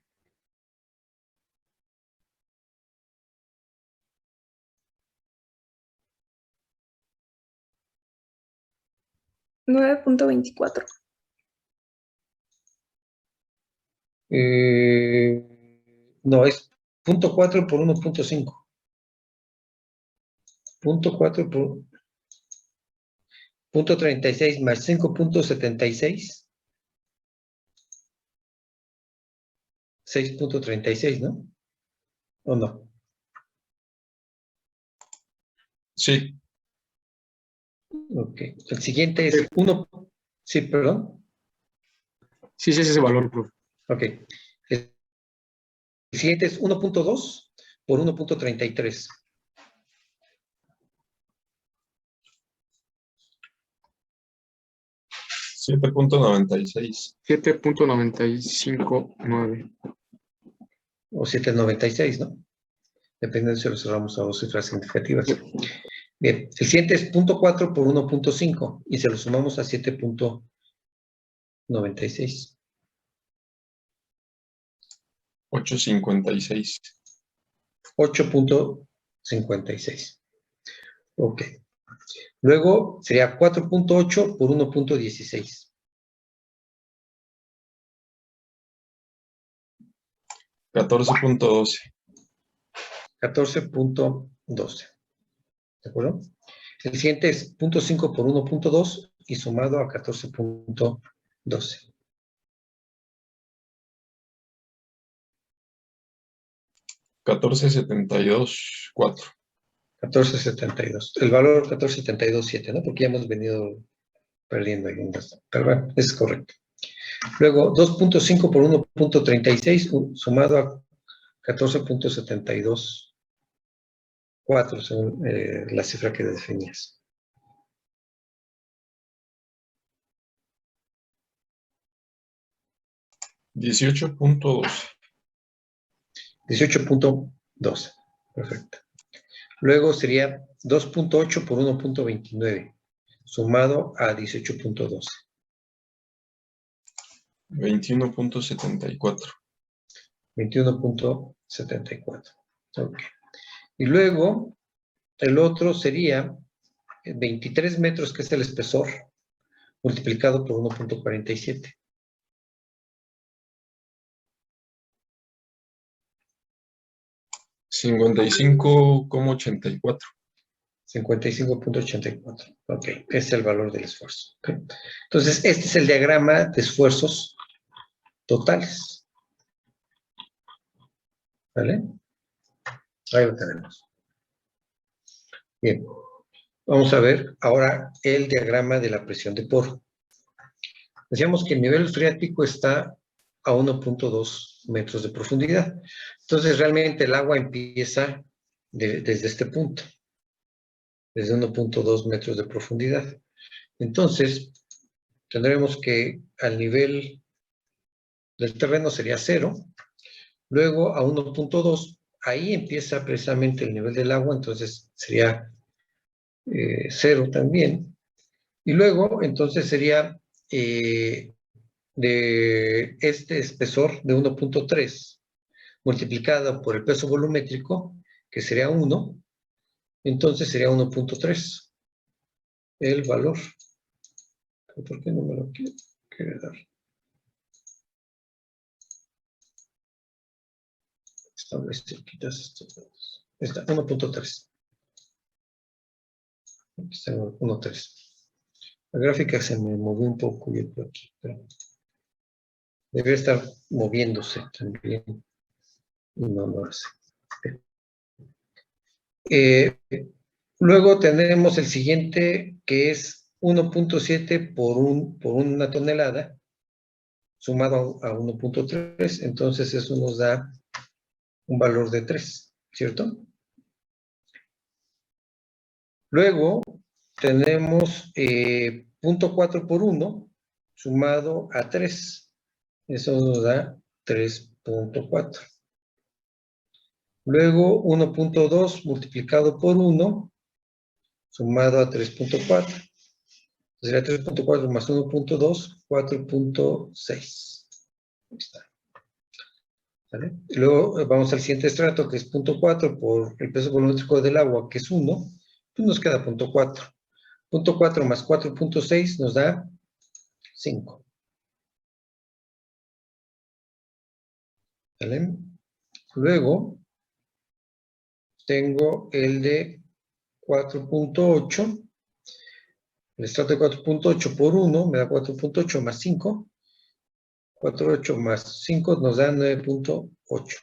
$9.24. No, es 0.4 por 1.5. 0.4 por 0.36 más 5.76. 6.36, ¿no? ¿O no? Sí. Ok. El siguiente es 1. Sí, perdón. Sí, ese es ese valor, profe. Ok. El siguiente es 1.2 por 1.33. 7.96. 7.959. O 7.96, ¿no? Dependiendo si lo cerramos a dos cifras significativas. Bien, el siguiente es 0.4 por 1.5 y se lo sumamos a 7.96. 8.56. 8.56. Ok. Luego sería 4.8 por 1.16. 14.12. 14.12. ¿De acuerdo? El siguiente es 0.5 por 1.2 y sumado a 14.12. 14.72.4. 14.72. El valor 14.72.7, ¿no? Porque ya hemos venido perdiendo ahí un gasto. Pero bueno, es correcto. Luego, 2.5 por 1.36 sumado a 14.72.4, según la cifra que definías. 18.12. 18.12. Perfecto. Luego sería 2.8 por 1.29, sumado a 18.12. 21.74. 21.74. Ok. Y luego, el otro sería 23 metros, que es el espesor, multiplicado por 1.47. 55.84. 55.84. Ok, ese es el valor del esfuerzo. Okay. Entonces, este es el diagrama de esfuerzos totales. ¿Vale? Ahí lo tenemos. Bien. Vamos a ver ahora el diagrama de la presión de poro. Decíamos que el nivel freático está a 1.2 metros de profundidad. Entonces, realmente el agua empieza desde este punto, desde 1.2 metros de profundidad. Entonces, tendremos que al nivel del terreno sería 0, luego a 1.2, ahí empieza precisamente el nivel del agua, entonces sería 0 también, y luego entonces sería de este espesor de 1.3 multiplicado por el peso volumétrico, que sería 1, entonces sería 1.3 el valor. ¿Por qué no me lo quiere dar? Establece, quitas estos datos. Está 1.3. Aquí está 1.3. La gráfica se me movió un poco y por aquí, pero debería estar moviéndose también. Y no lo hace. Luego tenemos el siguiente, que es 1.7 por una tonelada, sumado a 1.3, entonces eso nos da un valor de 3, ¿cierto? Luego tenemos 0.4 por 1, sumado a 3, eso nos da 3.4. Luego 1.2 multiplicado por 1, sumado a 3.4. Sería 3.4 más 1.2, 4.6. Ahí está. ¿Vale? Y luego vamos al siguiente estrato, que es 0.4 por el peso volumétrico del agua, que es 1, pues nos queda 0.4. 0.4 más 4.6 nos da 5. ¿Vale? Luego tengo el de 4.8. El estrato de 4.8 por 1 me da 4.8 más 5. 4.8 más 5 nos da 9.8.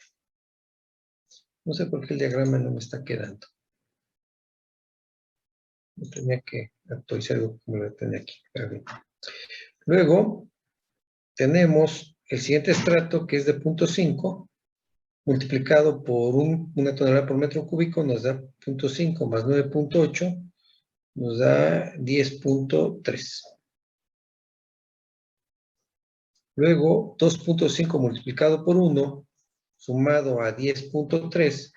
No sé por qué el diagrama no me está quedando. Tenía que actualizar algo que me lo tenía aquí. Luego tenemos el siguiente estrato, que es de 0.5, multiplicado por una tonelada por metro cúbico, nos da 0.5 más 9.8, nos da 10.3. Luego 2.5 multiplicado por 1, sumado a 10.3,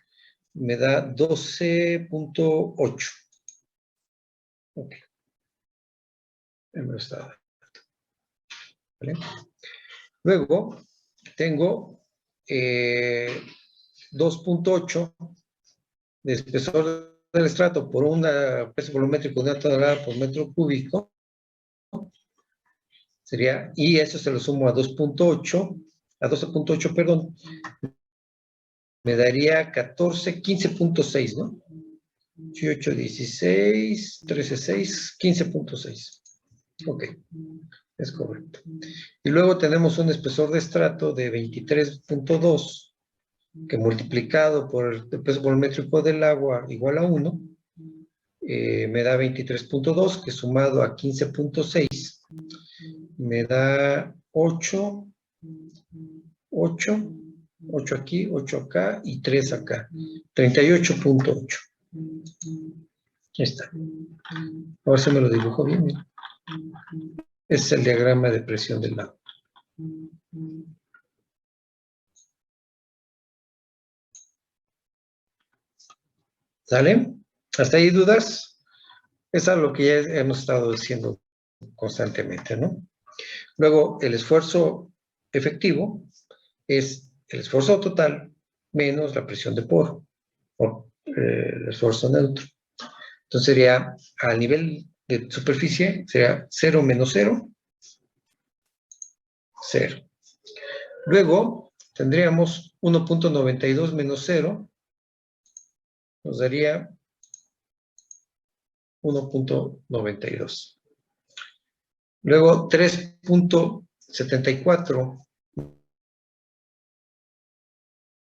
me da 12.8. Ok. ¿Vale? Luego tengo 2.8 de espesor del estrato por un peso volumétrico de una tonelada por metro cúbico. Sería, y eso se lo sumo a 2.8, a 12.8, perdón, me daría 14, 15.6, ¿no? 18, 16, 13, 6, 15.6. Ok, es correcto. Y luego tenemos un espesor de estrato de 23.2, que multiplicado por el peso volumétrico del agua igual a 1, me da 23.2, que sumado a 15.6, me da 8 aquí, 8 acá y 3 acá. 38.8. Ahí está. Ahora se me lo dibujo bien. Mira. Este es el diagrama de presión del agua. ¿Sale? ¿Hasta ahí dudas? Es algo que ya hemos estado diciendo constantemente, ¿no? Luego, el esfuerzo efectivo es el esfuerzo total menos la presión de poro, o el esfuerzo neutro. Entonces sería, a nivel de superficie, sería 0 menos 0, 0. Luego, tendríamos 1.92 menos 0, nos daría 1.92. Luego, 3.74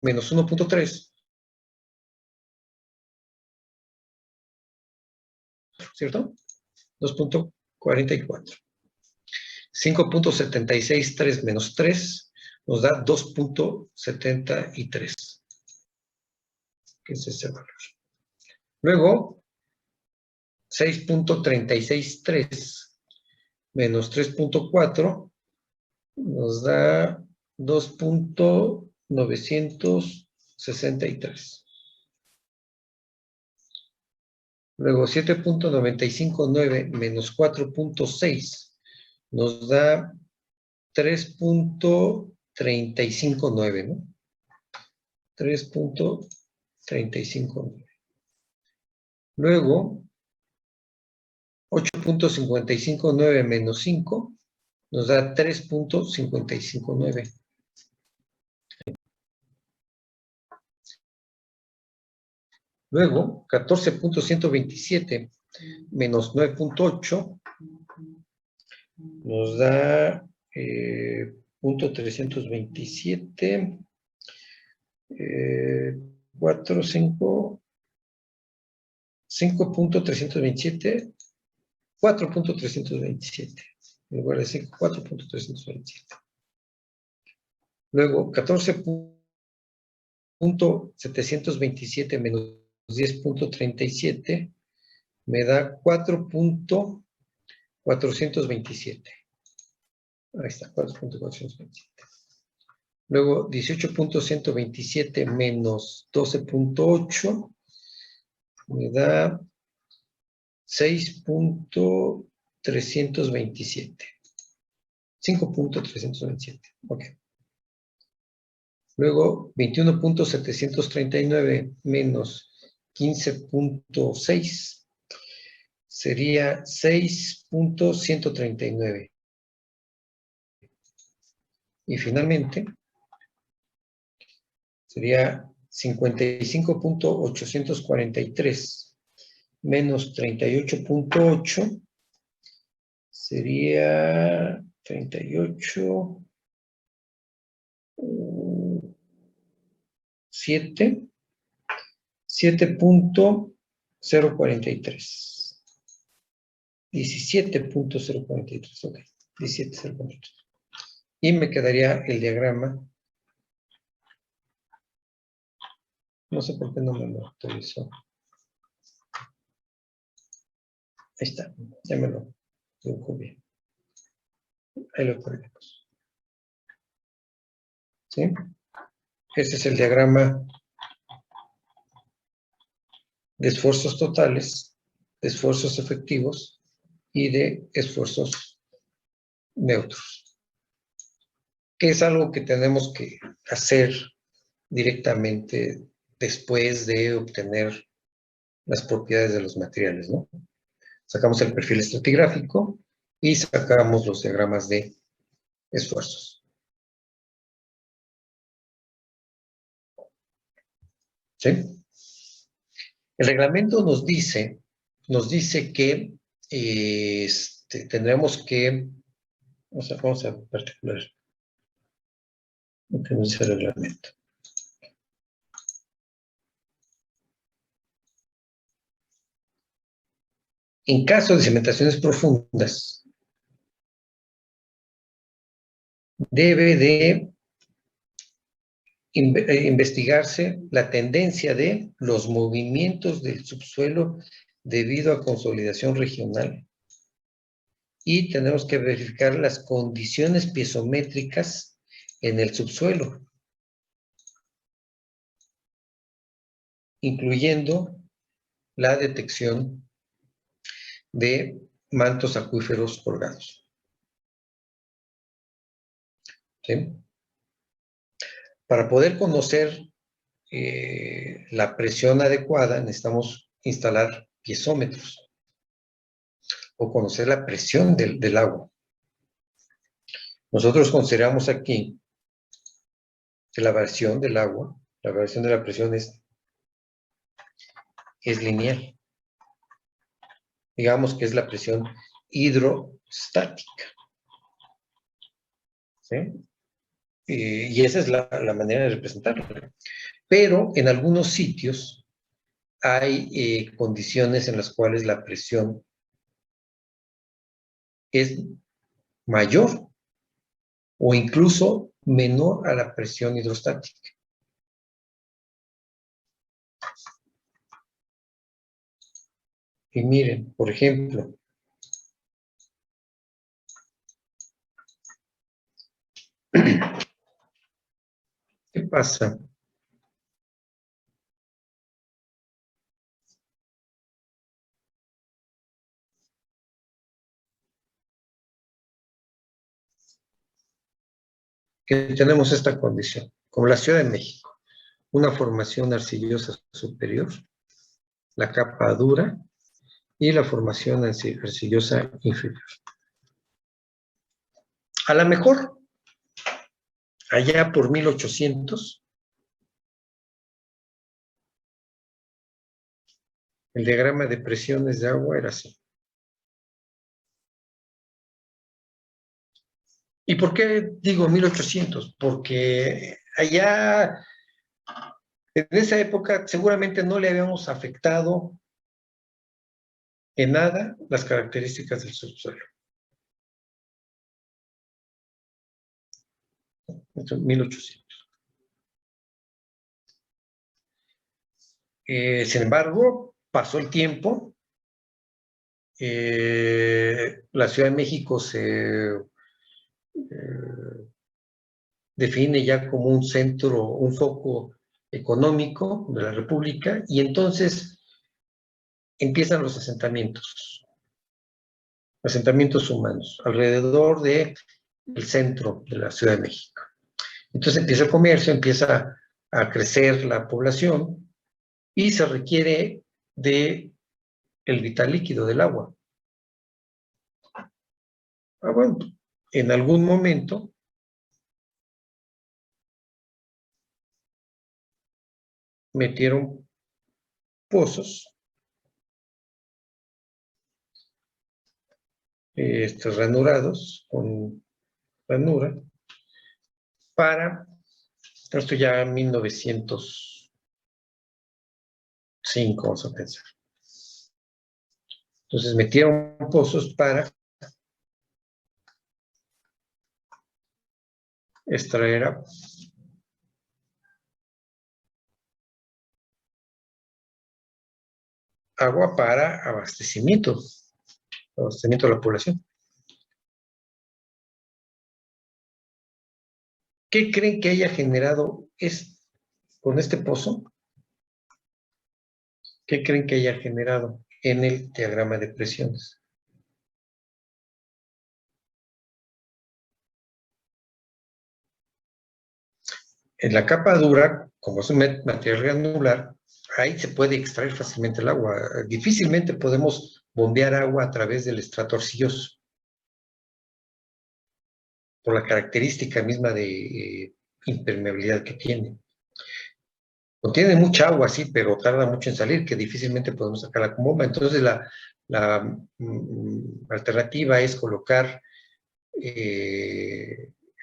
menos 1.3, ¿cierto? 2.44. 5.763 menos 3 nos da 2.73. ¿Qué es ese valor? Luego, 6.363 menos 3.4 nos da 2.963. Luego 7.959 menos 4.6 nos da 3.359, ¿no? 3.359. Luego 8.559 menos 5 nos da 3.559. Luego, 14.127 menos 9.8 nos da 0.327, 4, 5, 5.327, 4.327, en lugar de 5, 4.327. Luego, 14.727 menos 10.37 me da 4.427. Ahí está, 4.427. Luego, 18.127 menos 12.8 me da 6.327. 5.327. Ok. Luego, 21.739 menos 15.6 sería 6.139. Y finalmente, sería 55.843 menos 38.8 sería 38, 7.043. 17.043, ok. 17.043. Y me quedaría el diagrama. No sé por qué no me lo actualizó. Ahí está, ya me lo dibujo bien. Ahí lo ponemos. ¿Sí? Este es el diagrama de esfuerzos totales, de esfuerzos efectivos y de esfuerzos neutros, que es algo que tenemos que hacer directamente después de obtener las propiedades de los materiales, ¿no? Sacamos el perfil estratigráfico y sacamos los diagramas de esfuerzos. ¿Sí? El reglamento nos dice que tendremos que, vamos a particular lo que nos dice el reglamento. En caso de cimentaciones profundas, debe de investigarse la tendencia de los movimientos del subsuelo debido a consolidación regional y tenemos que verificar las condiciones piezométricas en el subsuelo, incluyendo la detección de mantos acuíferos colgados. ¿Sí? Para poder conocer la presión adecuada, necesitamos instalar piezómetros o conocer la presión del agua. Nosotros consideramos aquí que la variación del agua, la variación de la presión es lineal. Digamos que es la presión hidrostática. ¿Sí? Y esa es la manera de representarlo. Pero en algunos sitios hay condiciones en las cuales la presión es mayor o incluso menor a la presión hidrostática. Y miren, por ejemplo, ¿qué pasa? Que tenemos esta condición, como la Ciudad de México, una formación arcillosa superior, la capa dura y la formación arcillosa inferior. A lo mejor, allá por 1800, el diagrama de presiones de agua era así. ¿Y por qué digo 1800? Porque allá, en esa época, seguramente no le habíamos afectado en nada las características del subsuelo. Entonces, 1800. Sin embargo, pasó el tiempo. La Ciudad de México se define ya como un centro, un foco económico de la República, y entonces empiezan los asentamientos humanos, alrededor del centro de la Ciudad de México. Entonces empieza el comercio, empieza a crecer la población, y se requiere de el vital líquido del agua. Bueno, en algún momento metieron pozos ranurados con ranura para, esto ya en 1905, vamos a pensar. Entonces metieron pozos para extraer agua para abastecimiento de la población. ¿Qué creen que haya generado con este pozo? ¿Qué creen que haya generado en el diagrama de presiones? En la capa dura, como es un material granular, ahí se puede extraer fácilmente el agua. Difícilmente podemos bombear agua a través del estrato arcilloso, por la característica misma de impermeabilidad que tiene. Contiene mucha agua, sí, pero tarda mucho en salir, que difícilmente podemos sacarla con bomba. Entonces, la alternativa es colocar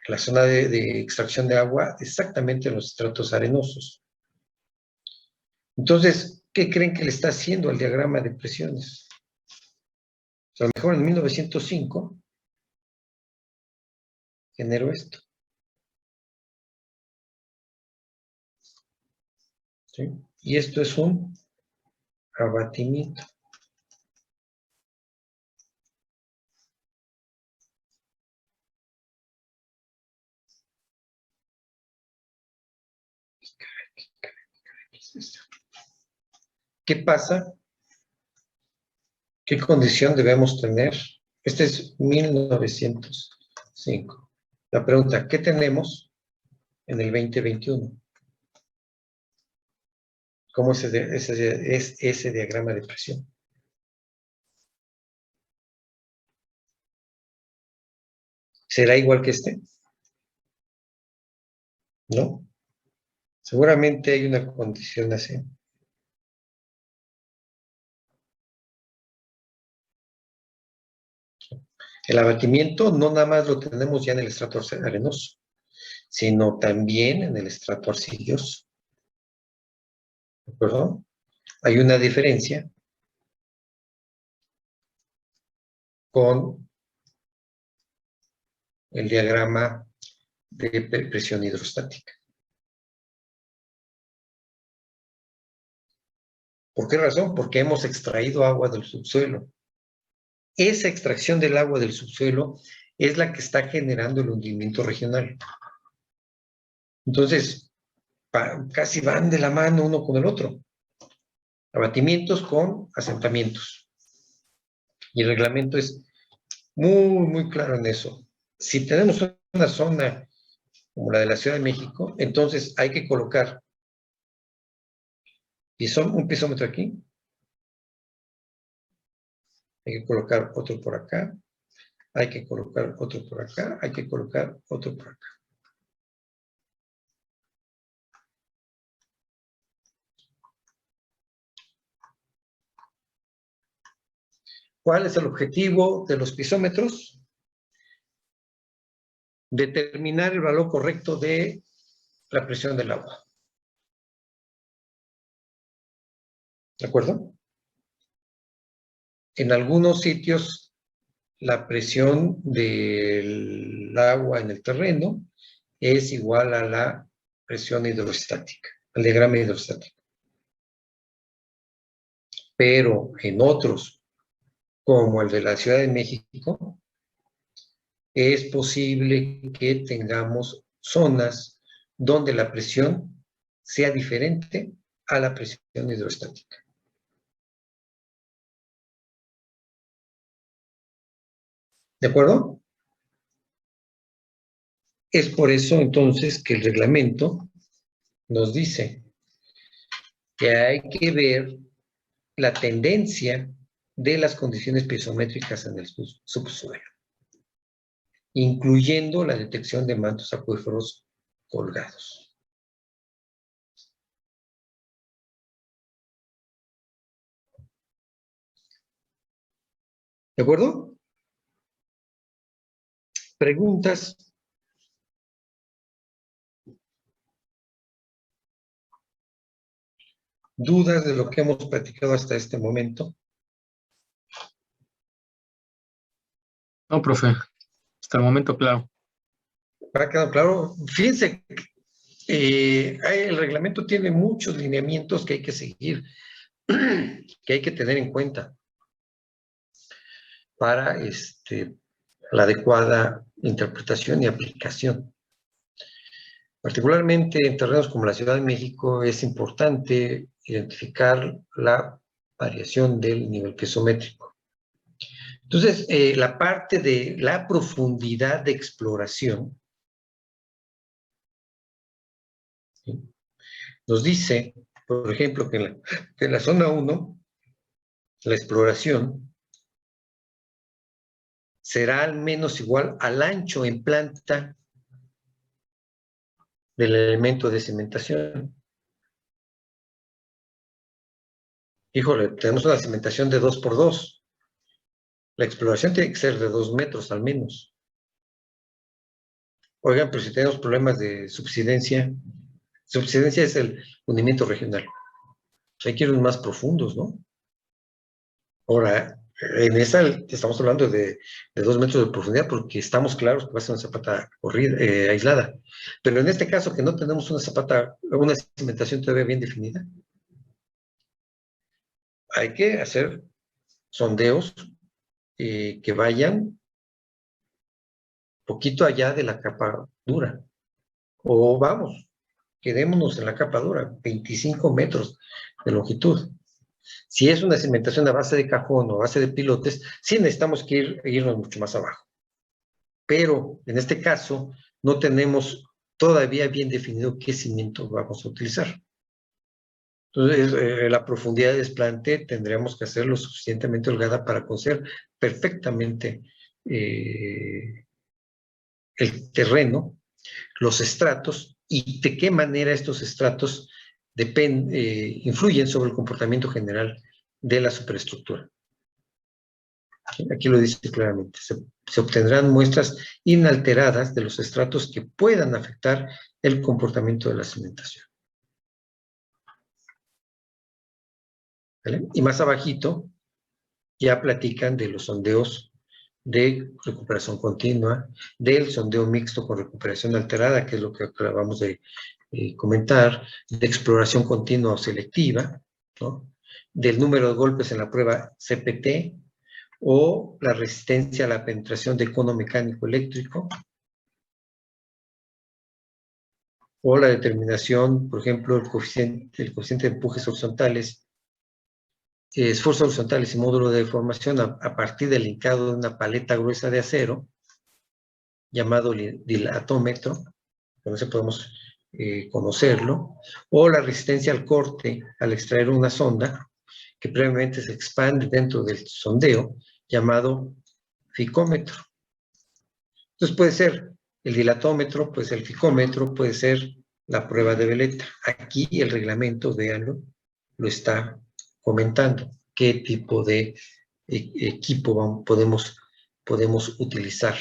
la zona de extracción de agua exactamente en los estratos arenosos. Entonces, ¿qué creen que le está haciendo al diagrama de presiones? O sea, a lo mejor en 1905 generó esto. ¿Sí? Y esto es un abatimiento. ¿Qué pasa? ¿Qué condición debemos tener? Este es 1905. La pregunta, ¿qué tenemos en el 2021? ¿Cómo es ese diagrama de presión? ¿Será igual que este? ¿No? Seguramente hay una condición así. El abatimiento no nada más lo tenemos ya en el estrato arenoso, sino también en el estrato arcilloso. ¿De acuerdo? Hay una diferencia con el diagrama de presión hidrostática. ¿Por qué razón? Porque hemos extraído agua del subsuelo. Esa extracción del agua del subsuelo es la que está generando el hundimiento regional. Entonces, casi van de la mano uno con el otro. Abatimientos con asentamientos. Y el reglamento es muy, muy claro en eso. Si tenemos una zona como la de la Ciudad de México, entonces hay que colocar un pisómetro aquí, hay que colocar otro por acá, hay que colocar otro por acá, hay que colocar otro por acá. ¿Cuál es el objetivo de los pisómetros? Determinar el valor correcto de la presión del agua. ¿De acuerdo? En algunos sitios, la presión del agua en el terreno es igual a la presión hidrostática, al diagrama hidrostático. Pero en otros, como el de la Ciudad de México, es posible que tengamos zonas donde la presión sea diferente a la presión hidrostática. ¿De acuerdo? Es por eso entonces que el reglamento nos dice que hay que ver la tendencia de las condiciones piezométricas en el subsuelo, incluyendo la detección de mantos acuíferos colgados. ¿De acuerdo? ¿Preguntas? ¿Dudas de lo que hemos platicado hasta este momento? No, profe. Hasta el momento, claro. ¿Ha quedado claro? Fíjense, el reglamento tiene muchos lineamientos que hay que seguir, que hay que tener en cuenta para la adecuada interpretación y aplicación. Particularmente en terrenos como la Ciudad de México es importante identificar la variación del nivel piezométrico. Entonces, la parte de la profundidad de exploración, ¿sí?, nos dice, por ejemplo, que en la zona 1, la exploración será al menos igual al ancho en planta del elemento de cimentación. Híjole, tenemos una cimentación de 2x2. La exploración tiene que ser de 2 metros al menos. Oigan, pero si tenemos problemas de subsidencia es el hundimiento regional. Hay que ir más profundos, ¿no? Ahora, en esa estamos hablando de 2 metros de profundidad porque estamos claros que va a ser una zapata aislada. Pero en este caso que no tenemos una cimentación todavía bien definida, hay que hacer sondeos que vayan poquito allá de la capa dura. O vamos, quedémonos en la capa dura, 25 metros de longitud. Si es una cimentación a base de cajón o a base de pilotes, sí necesitamos que irnos mucho más abajo. Pero en este caso no tenemos todavía bien definido qué cimiento vamos a utilizar. Entonces, la profundidad de desplante tendríamos que hacer lo suficientemente holgada para conocer perfectamente el terreno, los estratos y de qué manera estos estratos influyen sobre el comportamiento general de la superestructura. Aquí lo dice claramente. Se obtendrán muestras inalteradas de los estratos que puedan afectar el comportamiento de la cimentación. ¿Vale? Y más abajito ya platican de los sondeos de recuperación continua, del sondeo mixto con recuperación alterada, que es lo que acabamos de comentar, de exploración continua o selectiva, ¿no? Del número de golpes en la prueba CPT, o la resistencia a la penetración de cono mecánico eléctrico, o la determinación, por ejemplo, el coeficiente de empujes horizontales, esfuerzos horizontales y módulo de deformación a partir del hincado de una paleta gruesa de acero, llamado dilatómetro, con eso podemos conocerlo, o la resistencia al corte al extraer una sonda, que previamente se expande dentro del sondeo, llamado ficómetro. Entonces puede ser el dilatómetro, puede ser el ficómetro, puede ser la prueba de veleta. Aquí el reglamento, véanlo, lo está comentando. ¿Qué tipo de equipo podemos utilizar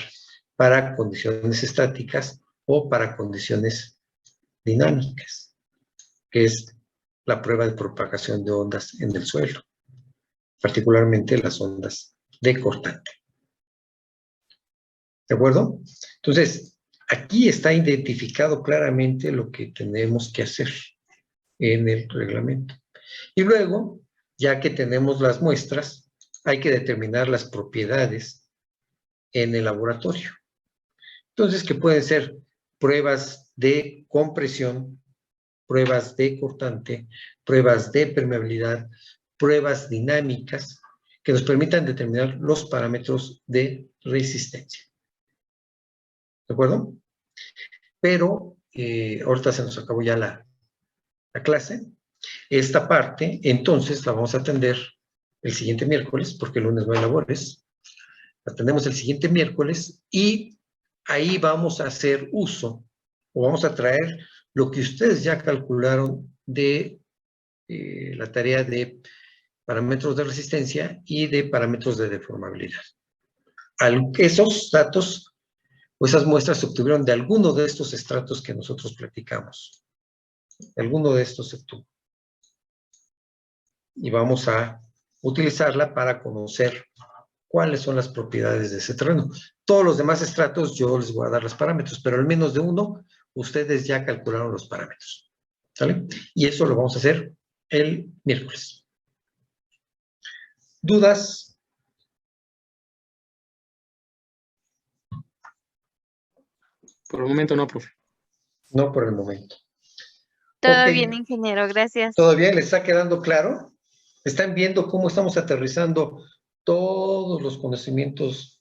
para condiciones estáticas o para condiciones dinámicas? Que es la prueba de propagación de ondas en el suelo, particularmente las ondas de cortante. ¿De acuerdo? Entonces, aquí está identificado claramente lo que tenemos que hacer en el reglamento. Y luego, ya que tenemos las muestras, hay que determinar las propiedades en el laboratorio. Entonces, que pueden ser pruebas de compresión, pruebas de cortante, pruebas de permeabilidad, pruebas dinámicas, que nos permitan determinar los parámetros de resistencia. ¿De acuerdo? Pero ahorita se nos acabó ya la clase. Esta parte, entonces, la vamos a atender el siguiente miércoles, porque el lunes no hay labores. La atendemos el siguiente miércoles y ahí vamos a hacer uso, o vamos a traer lo que ustedes ya calcularon de la tarea de parámetros de resistencia y de parámetros de deformabilidad. Esos datos o esas muestras se obtuvieron de alguno de estos estratos que nosotros platicamos. Alguno de estos se obtuvo. Y vamos a utilizarla para conocer cuáles son las propiedades de ese terreno. Todos los demás estratos yo les voy a dar los parámetros, pero al menos de uno, ustedes ya calcularon los parámetros. ¿Sale? Y eso lo vamos a hacer el miércoles. ¿Dudas? Por el momento no, profe. No por el momento. Todo Ok. bien, ingeniero, gracias. ¿Todo bien? ¿Les está quedando claro? ¿Están viendo cómo estamos aterrizando todos los conocimientos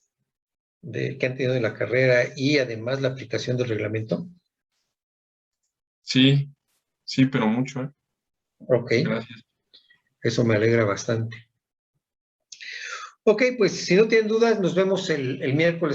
que han tenido en la carrera y además la aplicación del reglamento? Sí, sí, pero mucho, ¿eh? Ok, Gracias. eso me alegra bastante. Ok, pues si no tienen dudas, nos vemos el miércoles.